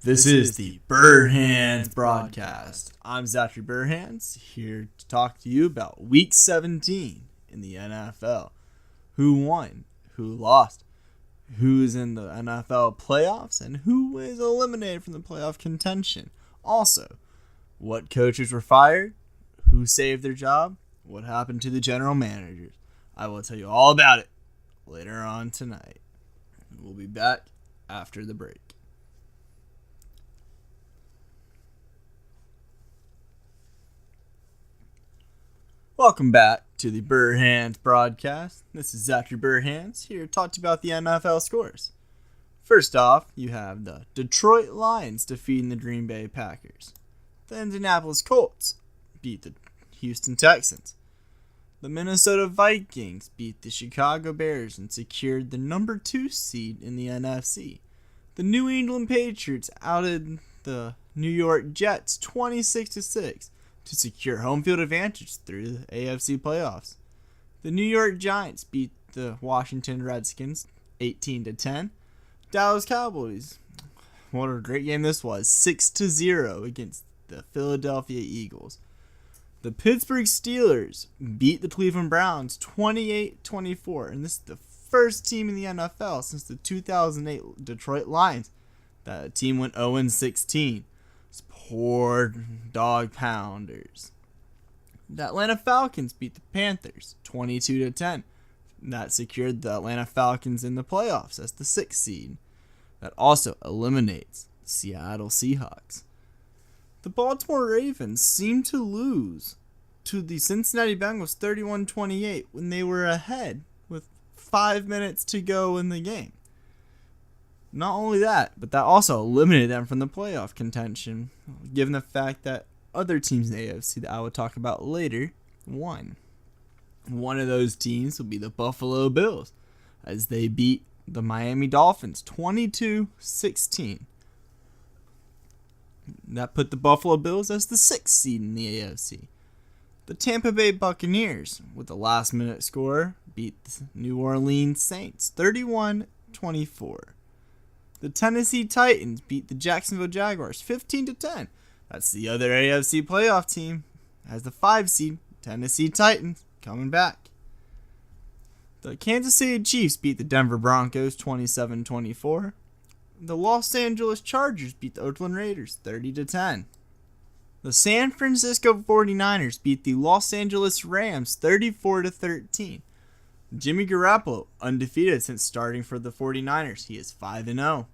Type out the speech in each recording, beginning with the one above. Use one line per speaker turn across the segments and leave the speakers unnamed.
This is the Burhands broadcast. I'm Zachary Burhands, here to talk to you about Week 17 in the NFL. Who won? Who lost? Who's in the NFL playoffs? And who is eliminated from the playoff contention? Also, what coaches were fired? Who saved their job? What happened to the general managers? I will tell you all about it later on tonight. We'll be back after the break. Welcome back to the Burhands broadcast. This is Zachary Burhands here to talk to you about the NFL scores. First off, you have the Detroit Lions defeating the Green Bay Packers. The Indianapolis Colts beat the Houston Texans. The Minnesota Vikings beat the Chicago Bears and secured the number 2 seed in the NFC. The New England Patriots outed the New York Jets 26-6. to secure home field advantage through the AFC playoffs. The New York Giants beat the Washington Redskins 18-10. Dallas Cowboys, what a great game this was, 6-0 against the Philadelphia Eagles. The Pittsburgh Steelers beat the Cleveland Browns 28-24, and this is the first team in the NFL since the 2008 Detroit Lions that a team went 0-16. Poor dog pounders. The Atlanta Falcons beat the Panthers 22-10. That secured the Atlanta Falcons in the playoffs as the 6th seed. That also eliminates the Seattle Seahawks. The Baltimore Ravens seemed to lose to the Cincinnati Bengals 31-28 when they were ahead with 5 minutes to go in the game. Not only that, but that also eliminated them from the playoff contention, given the fact that other teams in the AFC that I will talk about later won. One of those teams will be the Buffalo Bills, as they beat the Miami Dolphins 22-16. That put the Buffalo Bills as the 6th seed in the AFC. The Tampa Bay Buccaneers, with a last-minute score, beat the New Orleans Saints 31-24. The Tennessee Titans beat the Jacksonville Jaguars 15-10. That's the other AFC playoff team as the 5 seed, Tennessee Titans, coming back. The Kansas City Chiefs beat the Denver Broncos 27-24. The Los Angeles Chargers beat the Oakland Raiders 30-10. The San Francisco 49ers beat the Los Angeles Rams 34-13. Jimmy Garoppolo, undefeated since starting for the 49ers. He is 5-0.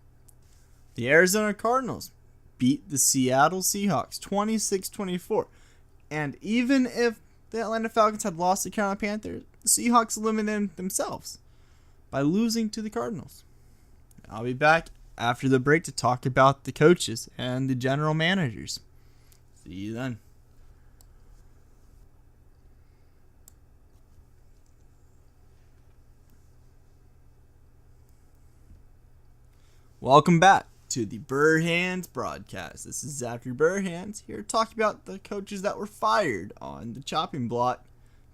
The Arizona Cardinals beat the Seattle Seahawks 26-24. And even if the Atlanta Falcons had lost to the Carolina Panthers, the Seahawks eliminated themselves by losing to the Cardinals. I'll be back after the break to talk about the coaches and the general managers. See you then. Welcome back to the Burhands broadcast. This is Zachary Burhands here to talk about the coaches that were fired on the chopping block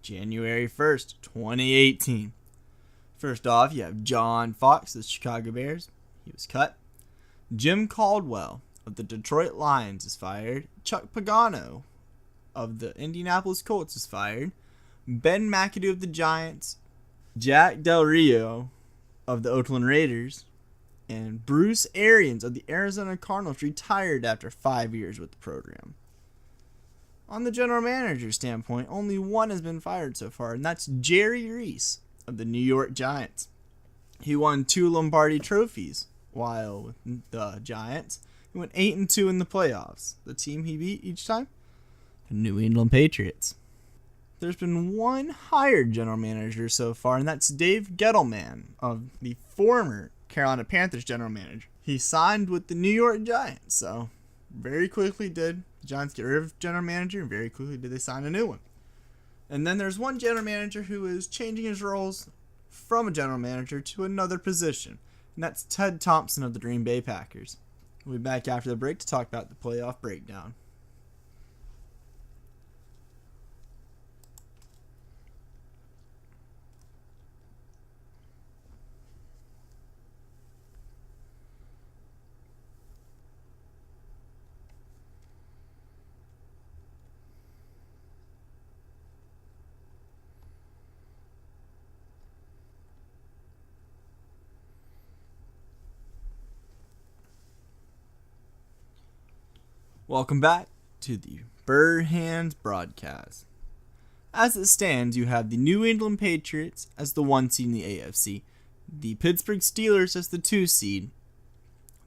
January 1st, 2018. First off, you have John Fox of the Chicago Bears. He was cut. Jim Caldwell of the Detroit Lions is fired. Chuck Pagano of the Indianapolis Colts is fired. Ben McAdoo of the Giants. Jack Del Rio of the Oakland Raiders. And Bruce Arians of the Arizona Cardinals retired after 5 years with the program. On the general manager standpoint, only one has been fired so far, and that's Jerry Reese of the New York Giants. He won 2 Lombardi trophies while with the Giants. He went 8-2 in the playoffs. The team he beat each time? The New England Patriots. There's been one hired general manager so far, and that's Dave Gettleman of the former Carolina Panthers general manager. He signed with the New York Giants, so very quickly did the Giants get rid of general manager, and very quickly did they sign a new one. And then there's one general manager who is changing his roles from a general manager to another position, and that's Ted Thompson of the Green Bay Packers. We'll be back after the break to talk about the playoff breakdown. Welcome back to the Burr Hands broadcast. As it stands, you have the New England Patriots as the 1 seed in the AFC, the Pittsburgh Steelers as the 2 seed,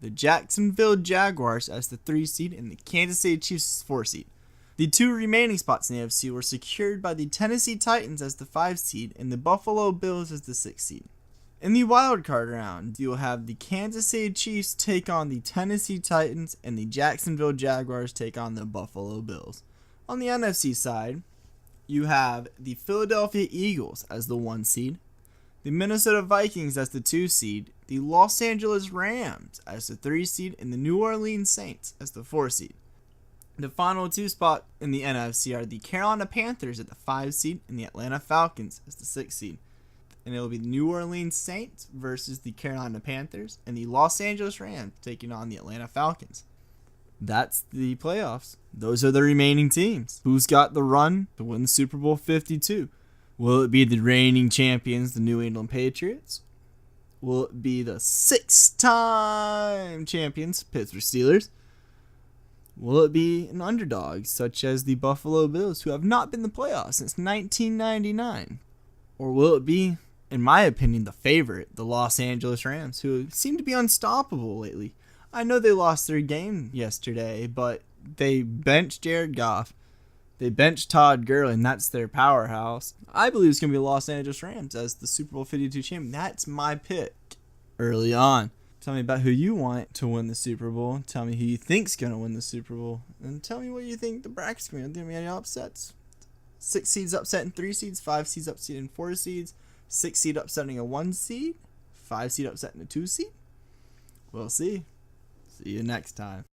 the Jacksonville Jaguars as the 3 seed, and the Kansas City Chiefs as 4 seed. The 2 remaining spots in the AFC were secured by the Tennessee Titans as the 5 seed and the Buffalo Bills as the 6 seed. In the wildcard round, you'll have the Kansas City Chiefs take on the Tennessee Titans and the Jacksonville Jaguars take on the Buffalo Bills. On the NFC side, you have the Philadelphia Eagles as the 1 seed, the Minnesota Vikings as the 2 seed, the Los Angeles Rams as the 3 seed, and the New Orleans Saints as the 4 seed. The final 2 spots in the NFC are the Carolina Panthers at the 5 seed and the Atlanta Falcons as the 6 seed. And it will be the New Orleans Saints versus the Carolina Panthers and the Los Angeles Rams taking on the Atlanta Falcons. That's the playoffs. Those are the remaining teams. Who's got the run to win the Super Bowl 52? Will it be the reigning champions, the New England Patriots? Will it be the 6-time champions, Pittsburgh Steelers? Will it be an underdog, such as the Buffalo Bills, who have not been in the playoffs since 1999? Or will it be, in my opinion, the favorite, the Los Angeles Rams, who seem to be unstoppable lately? I know they lost their game yesterday, but they benched Jared Goff. They benched Todd Gurley, and that's their powerhouse. I believe it's going to be the Los Angeles Rams as the Super Bowl 52 champion. That's my pick early on. Tell me about who you want to win the Super Bowl. Tell me who you think's going to win the Super Bowl. And tell me what you think the bracket's going to be. Are there any upsets? 6 seeds upsetting 3 seeds, 5 seeds upsetting 4 seeds, 6 seed upsetting a 1 seed, 5 seed upsetting a 2 seed? We'll see. See you next time.